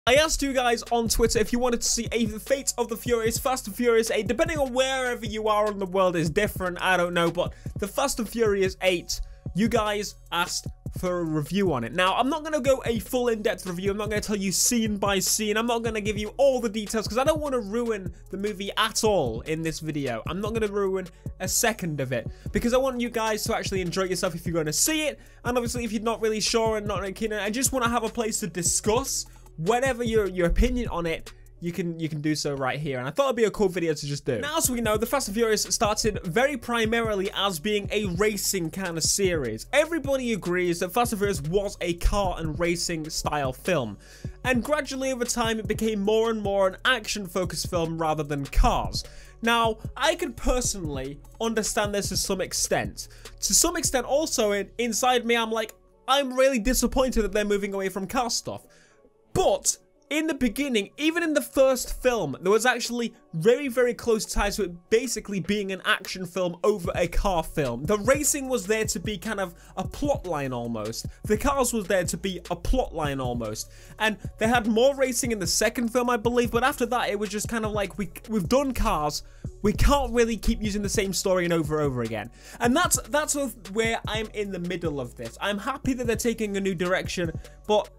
I asked you guys on Twitter if you wanted to see the Fate of the Furious, Fast and Furious 8, depending on wherever you are in the world is different, I don't know, but the Fast and Furious 8, you guys asked for a review on it. Now, I'm not going to go a full in-depth review, I'm not going to tell you scene by scene, I'm not going to give you all the details, because I don't want to ruin the movie at all in this video. I'm not going to ruin a second of it, because I want you guys to actually enjoy yourself if you're going to see it, and obviously if you're not really sure and not really keen, I just want to have a place to discuss whatever your opinion on it. You can do so right here, and I thought it'd be a cool video to just do. Now, as we know, the Fast and Furious started very primarily as being a racing kind of series. Everybody agrees that Fast and Furious was a car and racing style film, and gradually over time it became more and more an action focused film rather than cars. Now, I could personally understand this to some extent. To some extent also, inside me, I'm really disappointed that they're moving away from car stuff. But in the beginning, even in the first film, there was actually very, very close ties to it basically being an action film over a car film. The racing was there to be kind of a plot line almost. The cars was there to be a plot line almost. And they had more racing in the second film, I believe, but after that, it was just kind of like, we've done cars, we can't really keep using the same story and over again. And that's where I'm in the middle of this. I'm happy that they're taking a new direction, but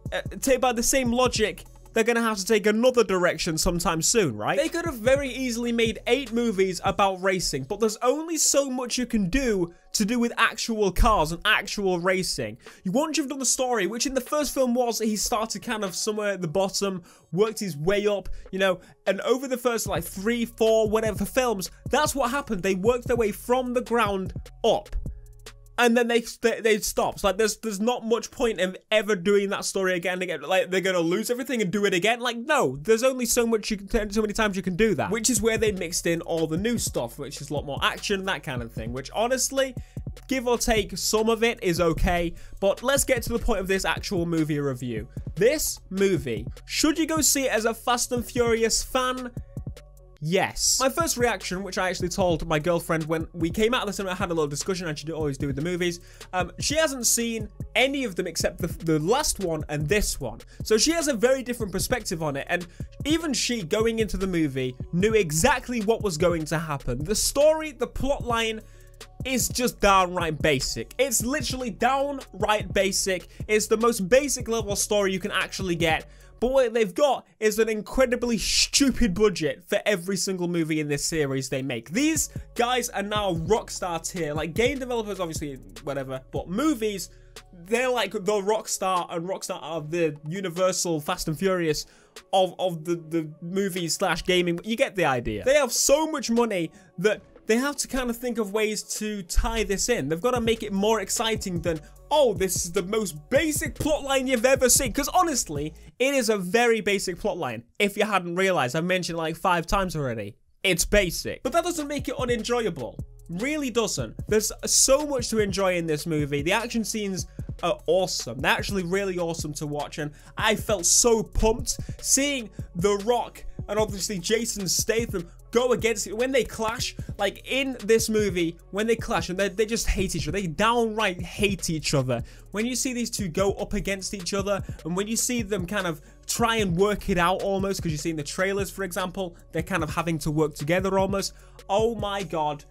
by the same logic, they're going to have to take another direction sometime soon, right? They could have very easily made 8 movies about racing, but there's only so much you can do to do with actual cars and actual racing. Once you've done the story, which in the first film was, he started kind of somewhere at the bottom, worked his way up, you know, and over the first like 3, 4, whatever films, that's what happened. They worked their way from the ground up. And then they stop. Like there's not much point in ever doing that story again. Like they're gonna lose everything and do it again. Like no, there's only so many times you can do that. Which is where they mixed in all the new stuff, which is a lot more action, that kind of thing. Which honestly, give or take, some of it is okay. But let's get to the point of this actual movie review. This movie, should you go see it as a Fast and Furious fan? Yes. My first reaction, which I actually told my girlfriend when we came out of the cinema, I had a little discussion, and she always do with the movies. She hasn't seen any of them except the last one and this one. So she has a very different perspective on it, and even she, going into the movie, knew exactly what was going to happen. The story, the plot line, is just downright basic. It's literally downright basic. It's the most basic level story you can actually get. But what they've got is an incredibly stupid budget for every single movie in this series they make. These guys are now rock star tier. Like game developers, obviously, whatever. But movies, they're like the Rockstar and Rockstar are the Universal Fast and Furious of the movies / gaming. You get the idea. They have so much money that they have to kind of think of ways to tie this in. They've got to make it more exciting than, oh, this is the most basic plotline you've ever seen. Because honestly, it is a very basic plotline. If you hadn't realized, I've mentioned it like 5 times already. It's basic. But that doesn't make it unenjoyable. Really doesn't. There's so much to enjoy in this movie. The action scenes are awesome. They're actually really awesome to watch. And I felt so pumped seeing The Rock and obviously Jason Statham go against it when they clash. Like in this movie, when they clash and they just hate each other, they downright hate each other. When you see these two go up against each other, and when you see them kind of try and work it out almost, because you see in the trailers, for example, they're kind of having to work together almost. Oh my god.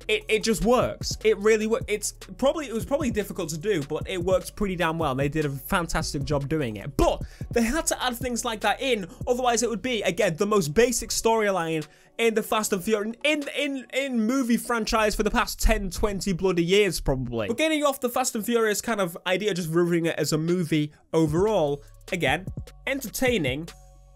It just works. It really works. It was probably difficult to do, but it works pretty damn well. They did a fantastic job doing it. But they had to add things like that in, otherwise it would be, again, the most basic storyline in the Fast and Furious, in movie franchise for the past 10, 20 bloody years, probably. But getting off the Fast and Furious kind of idea, just reviewing it as a movie overall, again, entertaining,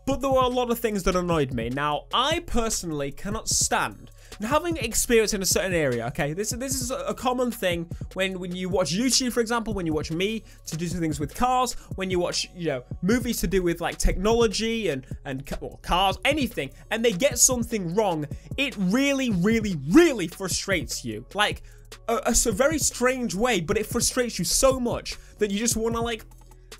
but there were a lot of things that annoyed me. Now, I personally cannot stand having experience in a certain area. Okay, this is a common thing when you watch YouTube, for example, when you watch me to do things with cars, when you watch, you know, movies to do with like technology and cars, anything, and they get something wrong, it really frustrates you. Like a very strange way, but it frustrates you so much that you just want to like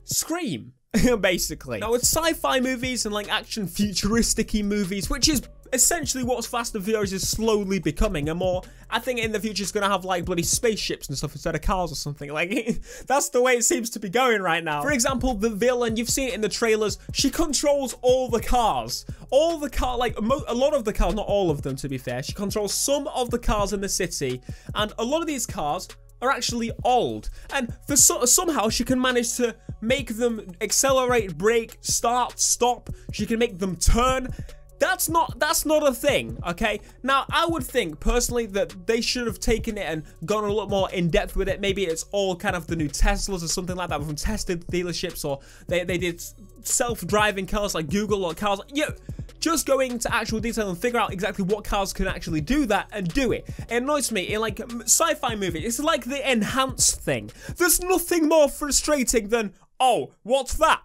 scream. Basically. Now, with sci-fi movies and like action futuristic-y movies, which is essentially what Fast and Furious is slowly becoming. And more, I think in the future it's going to have like bloody spaceships and stuff instead of cars or something. Like, that's the way it seems to be going right now. For example, the villain, you've seen it in the trailers, she controls all the cars. All the car, like a lot of the cars, not all of them to be fair. She controls some of the cars in the city, and a lot of these cars are actually old, and for somehow she can manage to make them accelerate, brake, start, stop. She can make them turn. That's not a thing, okay? Now, I would think, personally, that they should have taken it and gone a lot more in-depth with it. Maybe it's all kind of the new Teslas or something like that from tested dealerships, or they did self-driving cars like Google or cars. Just go into actual detail and figure out exactly what cars can actually do that and do it. It annoys me in like sci-fi movies. It's like the enhanced thing. There's nothing more frustrating than, oh, what's that?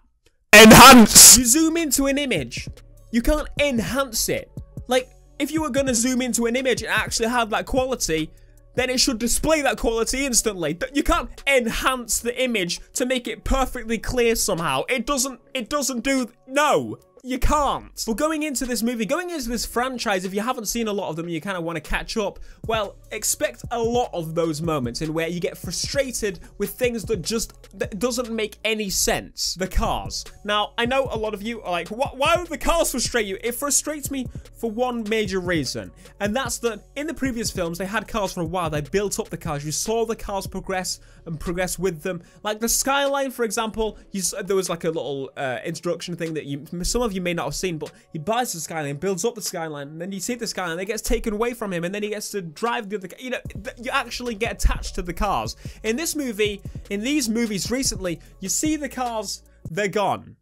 Enhance! You zoom into an image. You can't enhance it. Like, if you were going to zoom into an image and actually have that quality, then it should display that quality instantly. You can't enhance the image to make it perfectly clear somehow. It doesn't do, no. You can't. But going into this movie, going into this franchise, if you haven't seen a lot of them and you kind of want to catch up, well, expect a lot of those moments in where you get frustrated with things that doesn't make any sense. The cars. Now, I know a lot of you are like, why would the cars frustrate you? It frustrates me for one major reason, and that's that in the previous films, they had cars for a while. They built up the cars. You saw the cars progress and progress with them. Like the Skyline, for example, there was like a little introduction thing that some of you may not have seen, but he buys the Skyline, builds up the Skyline, and then you see the Skyline, it gets taken away from him, and then he gets to drive the other, you know, you actually get attached to the cars. In this movie, in these movies recently, you see the cars, they're gone.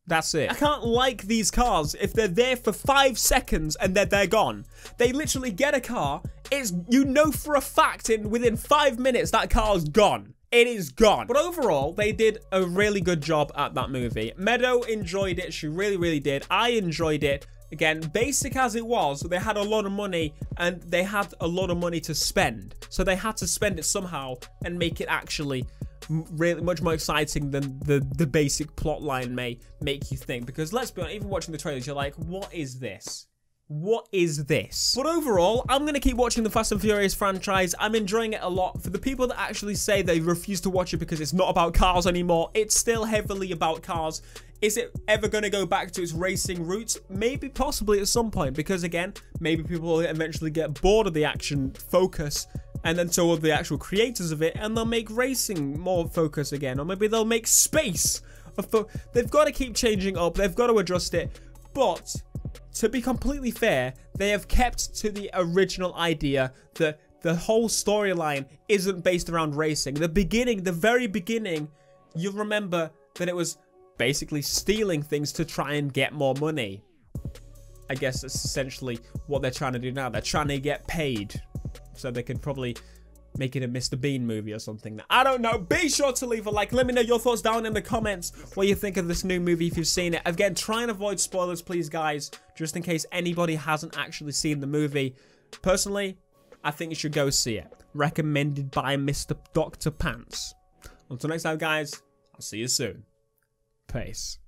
That's it. I can't like these cars if they're there for 5 seconds and they're gone. They literally get a car, you know for a fact within 5 minutes that car's gone. It is gone. But overall, they did a really good job at that movie. Meadow enjoyed it. She really, really did. I enjoyed it. Again, basic as it was, they had a lot of money and they had a lot of money to spend. So they had to spend it somehow and make it actually really much more exciting than the basic plot line may make you think. Because let's be honest, even watching the trailers, you're like, what is this? What is this? But overall, I'm going to keep watching the Fast and Furious franchise. I'm enjoying it a lot. For the people that actually say they refuse to watch it because it's not about cars anymore, it's still heavily about cars. Is it ever going to go back to its racing roots? Maybe, possibly at some point, because again, maybe people will eventually get bored of the action focus, and then so will the actual creators of it, and they'll make racing more focus again, or maybe they'll make space. They've got to keep changing up, they've got to adjust it, but to be completely fair, they have kept to the original idea that the whole storyline isn't based around racing. The very beginning, you'll remember that it was basically stealing things to try and get more money. I guess that's essentially what they're trying to do now. They're trying to get paid so they can probably make it a Mr. Bean movie or something. I don't know. Be sure to leave a like. Let me know your thoughts down in the comments. What you think of this new movie if you've seen it. Again, try and avoid spoilers, please, guys. Just in case anybody hasn't actually seen the movie. Personally, I think you should go see it. Recommended by Mr. Dr. Pants. Until next time, guys. I'll see you soon. Peace.